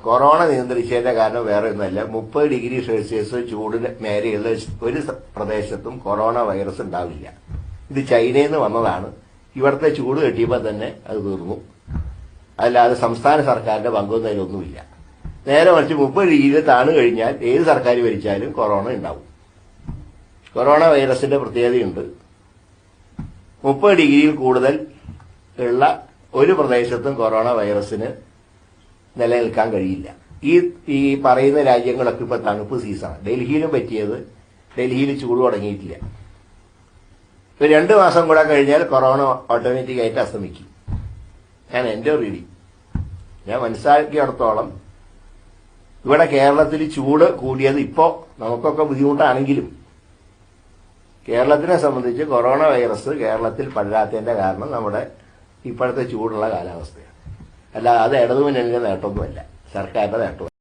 Corona നിയന്ത്രിച്ചതിന്റെ കാരണം വേറെ ഒന്നുമല്ല. 30 ഡിഗ്രി സെൽഷ്യസ് ചൂടിന് മേലെയുള്ള ഒരു പ്രദേശത്തും കൊറോണ വൈറസ് ഉണ്ടാവില്ല. ഇത് ചൈനയിൽ നിന്ന് വന്നതാണ്. ഇവിടുത്തെ ചൂട് കെട്ടിയപ്പോൾ തന്നെ അത് തീർന്നു. അല്ലാതെ സംസ്ഥാന സർക്കാരിന്റെ പങ്കൊന്നും അതിലൊന്നുമില്ല. നേരെ മറിച്ച് 30 ഡിഗ്രിയിൽ താണു കഴിഞ്ഞാൽ ഏത് സർക്കാർ ഭരിച്ചാലും കൊറോണ ഉണ്ടാവും. കൊറോണ വൈറസിന്റെ പ്രത്യേകതയുണ്ട്. 30 ഡിഗ്രിയിൽ കൂടുതൽ ഉള്ള ഒരു പ്രദേശത്തും കൊറോണ വൈറസിന് നിലനിൽക്കാൻ കഴിയില്ല. ഈ പറയുന്ന രാജ്യങ്ങളൊക്കെ ഇപ്പൊ തണുപ്പ് സീസണാണ്. ഡൽഹിയിലും പറ്റിയത്, ഡൽഹിയിൽ ചൂട് തുടങ്ങിയിട്ടില്ല. ഇപ്പൊ 2 മാസം കൂടെ കഴിഞ്ഞാൽ കൊറോണ ഓട്ടോമാറ്റിക്കായിട്ട് അസ്തമിക്കും. ഞാൻ എന്റെ റീഡിങ് ഞാൻ മനസ്സിലാക്കിയിടത്തോളം ഇവിടെ കേരളത്തിൽ ചൂട് കൂടിയത് ഇപ്പോ നമുക്കൊക്കെ ബുദ്ധിമുട്ടാണെങ്കിലും കേരളത്തിനെ സംബന്ധിച്ച് കൊറോണ വൈറസ് കേരളത്തിൽ പടരാത്തതിന്റെ കാരണം നമ്മുടെ ഇപ്പോഴത്തെ ചൂടുള്ള കാലാവസ്ഥയാണ്. അല്ല, അത് ഇടതുമുന്നണിയുടെ നേട്ടമൊന്നുമല്ല, സർക്കാരിന്റെ നേട്ടം.